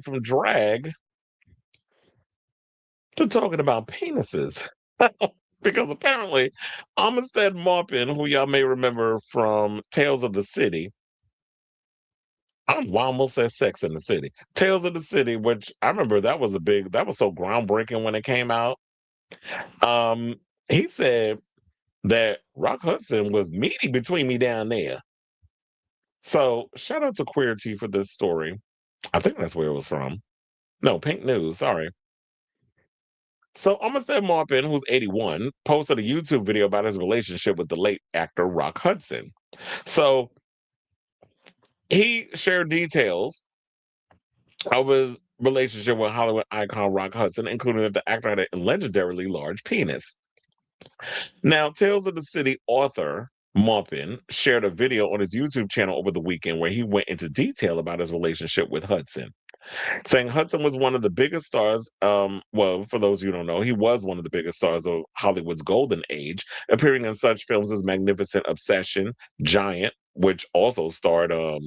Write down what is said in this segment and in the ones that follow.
from drag to talking about penises. Because apparently, Armistead Maupin, who y'all may remember from Tales of the City, I almost said Sex in the City. Tales of the City, which I remember that was so groundbreaking when it came out. Um, he said that Rock Hudson was meaty between me down there. So shout out to Queer T for this story. I think that's where it was from. No, Pink News, sorry. So Armistead Maupin, who's 81, posted a YouTube video about his relationship with the late actor Rock Hudson. So he shared details of his relationship with Hollywood icon Rock Hudson, including that the actor had a legendarily large penis. Now, Tales of the City author Maupin shared a video on his YouTube channel over the weekend where he went into detail about his relationship with Hudson, saying Hudson was one of the biggest stars. Well, for those you don't know, he was one of the biggest stars of Hollywood's golden age, appearing in such films as Magnificent Obsession, Giant, which also starred oh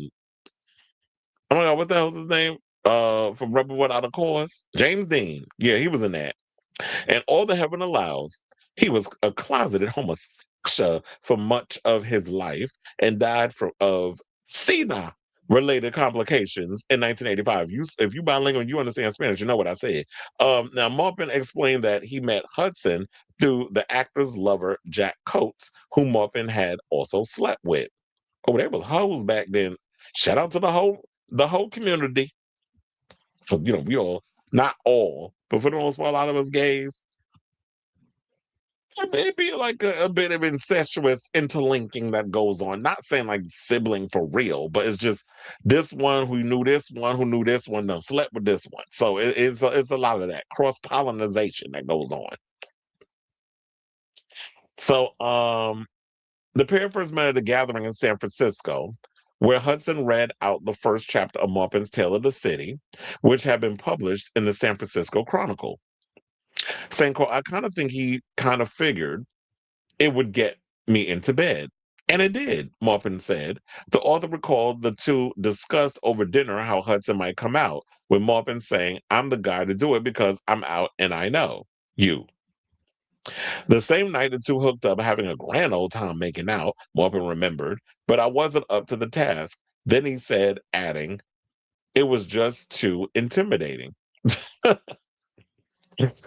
my god, what the hell's his name? From Rebel Without a Cause, James Dean. Yeah, he was in that. And All the Heaven Allows. He was a closeted homosexual for much of his life and died of SIDA related complications in 1985. If you bilingual, you understand Spanish, you know what I said. Now, Maupin explained that he met Hudson through the actor's lover, Jack Coates, who Maupin had also slept with. Oh, there was hoes back then. Shout out to the whole community. So, we all, not all, but for the most part, a lot of us gays, it be like a bit of incestuous interlinking that goes on. Not saying like sibling for real, but it's just this one who knew this one who knew this one done slept with this one. So it's a lot of that cross pollination that goes on. So the pair first met at a gathering in San Francisco, where Hudson read out the first chapter of Maupin's Tale of the City, which had been published in the San Francisco Chronicle. Saying, quote, I kind of think he kind of figured it would get me into bed. And it did, Maupin said. The author recalled the two discussed over dinner how Hudson might come out, with Maupin saying, I'm the guy to do it because I'm out and I know you. The same night, the two hooked up, having a grand old time making out, Maupin remembered, but I wasn't up to the task. Then he said, adding, it was just too intimidating.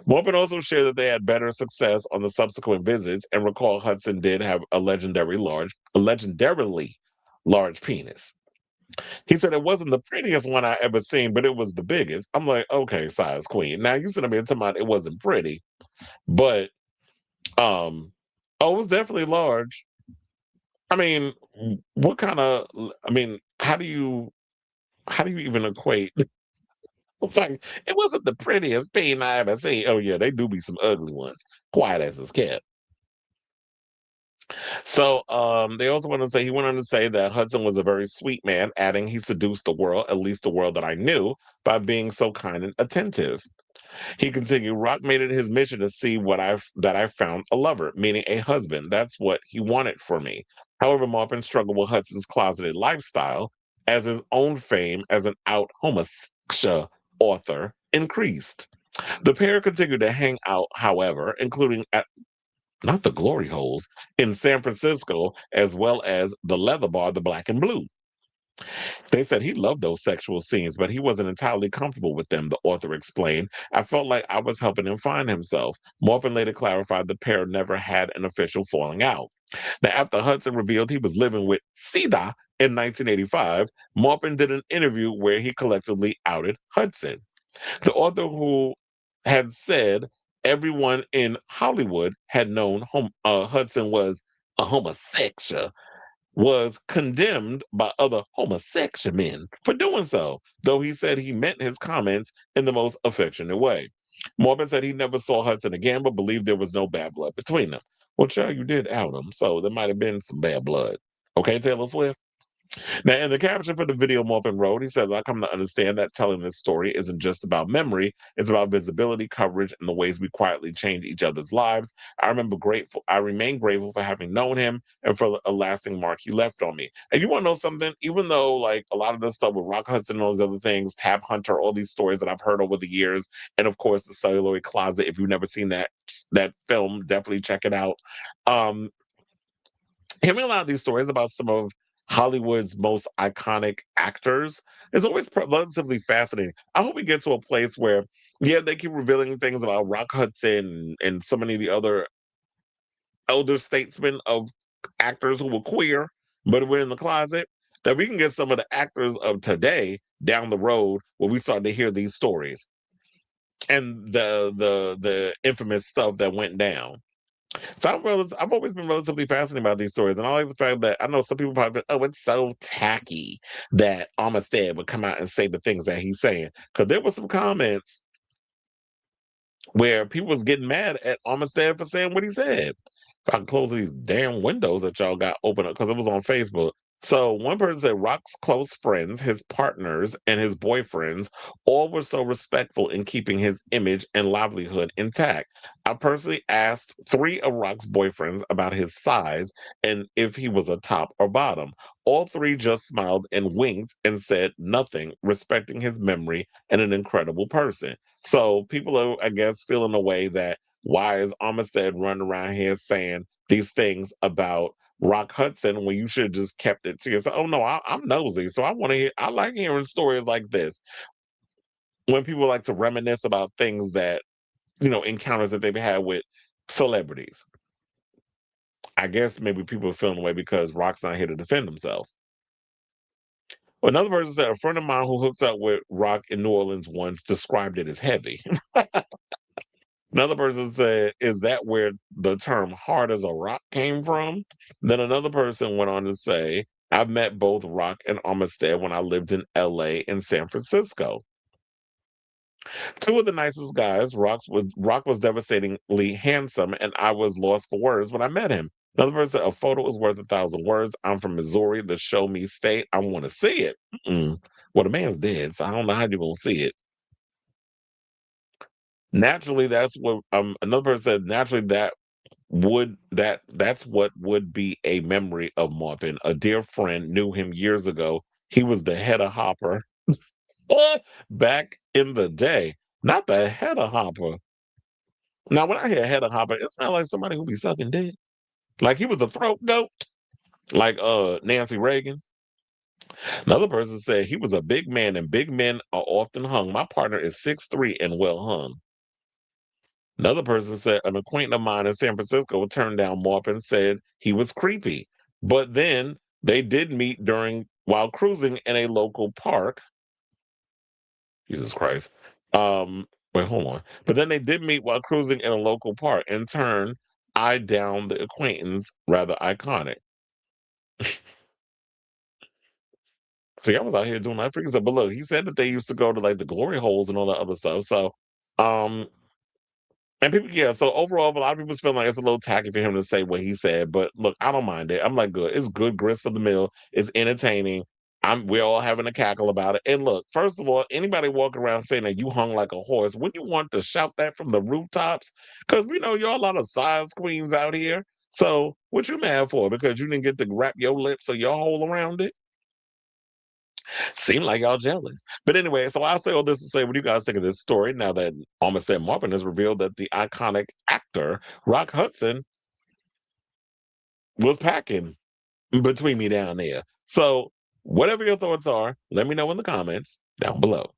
Maupin also shared that they had better success on the subsequent visits and recalled Hudson did have a legendarily large penis. He said it wasn't the prettiest one I ever seen, but it was the biggest. I'm like, okay, size queen. Now you said me talking about it wasn't pretty, but oh, it was definitely large. I mean, what kind of? I mean, how do you even equate? Like, it wasn't the prettiest thing I ever seen. Oh yeah, they do be some ugly ones. Quiet as it's kept. So they also want to say he went on to say that Hudson was a very sweet man, adding he seduced the world, at least the world that I knew, by being so kind and attentive. He continued, Rock made it his mission to see I found a lover, meaning a husband. That's what he wanted for me. However, Maupin struggled with Hudson's closeted lifestyle as his own fame as an out homosexual author increased. The pair continued to hang out, however, including at not the glory holes in San Francisco, as well as the leather bar, the Black and Blue. They said he loved those sexual scenes, but he wasn't entirely comfortable with them, the author explained. I felt like I was helping him find himself. Maupin later clarified the pair never had an official falling out. Now, after Hudson revealed he was living with Sida in 1985, Maupin did an interview where he collectively outed Hudson. The author, who had said everyone in Hollywood had known Hudson was a homosexual, was condemned by other homosexual men for doing so, though he said he meant his comments in the most affectionate way. Mormon said he never saw Hudson again, but believed there was no bad blood between them. Well, child, you did out him, so there might have been some bad blood. Okay, Taylor Swift? Now, in the caption for the video Maupin wrote, he says, I come to understand that telling this story isn't just about memory, it's about visibility, coverage, and the ways we quietly change each other's lives. I remain grateful for having known him and for a lasting mark he left on me. And you want to know something? Even though, like, a lot of this stuff with Rock Hudson and all these other things, Tab Hunter, all these stories that I've heard over the years, and of course, The Celluloid Closet, if you've never seen that film, definitely check it out. Um, Hearing a lot of these stories about some of Hollywood's most iconic actors is always relatively fascinating. I hope we get to a place where, yeah, they keep revealing things about Rock Hudson and so many of the other elder statesmen of actors who were queer, but were in the closet, that we can get some of the actors of today down the road where we start to hear these stories and the infamous stuff that went down. So I've always been relatively fascinated about these stories, and I like the fact that I know some people probably, oh, it's so tacky that Armistead would come out and say the things that he's saying. Because there were some comments where people was getting mad at Armistead for saying what he said. If I can close these damn windows that y'all got open up, because it was on Facebook. So one person said Rock's close friends, his partners, and his boyfriends all were so respectful in keeping his image and livelihood intact. I personally asked 3 of Rock's boyfriends about his size and if he was a top or bottom. All 3 just smiled and winked and said nothing, respecting his memory and an incredible person. So people are, I guess, feeling a way that why is Armistead running around here saying these things about Rock Hudson when you should have just kept it to yourself? Oh no, I'm nosy, so I want to hear. I like hearing stories like this when people like to reminisce about things that encounters that they've had with celebrities. I guess maybe people are feeling away because Rock's not here to defend himself. Well, another person said a friend of mine who hooked up with Rock in New Orleans once described it as heavy. Another person said, "Is that where the term hard as a rock came from?" Then another person went on to say, "I've met both Rock and Armistead when I lived in LA and San Francisco. 2 of the nicest guys. Rock was devastatingly handsome, and I was lost for words when I met him." Another person said, "A photo is worth 1,000 words. I'm from Missouri, the show me state. I want to see it." Mm-mm. Well, the man's dead, so I don't know how you're gonna see it. Naturally, that's what another person said. Naturally, that's what would be a memory of Maupin. A dear friend knew him years ago. He was the head of Hopper back in the day. Not the head of Hopper. Now, when I hear head of Hopper, it sounds like somebody who be sucking dick. Like he was the throat goat, like Nancy Reagan. Another person said he was a big man, and big men are often hung. My partner is 6'3" and well hung. Another person said an acquaintance of mine in San Francisco turned down Maupin, said he was creepy. But then they did meet during while cruising in a local park. Jesus Christ. Wait, hold on. But then they did meet while cruising in a local park. In turn, I downed the acquaintance, rather iconic. So I was out here doing that freaking stuff. But look, he said that they used to go to like the glory holes and all that other stuff. So um and people, yeah. So overall, a lot of people's feeling like it's a little tacky for him to say what he said. But look, I don't mind it. I'm like, good. It's good grist for the mill. It's entertaining. We're all having a cackle about it. And look, first of all, anybody walking around saying that you hung like a horse, wouldn't you want to shout that from the rooftops? Because we know you're a lot of size queens out here. So what you mad for? Because you didn't get to wrap your lips or your hole around it? Seem like y'all jealous. But anyway, so I'll say all this to say, what do you guys think of this story now that Armistead Maupin has revealed that the iconic actor Rock Hudson was packing between me down there? So whatever your thoughts are, let me know in the comments down below.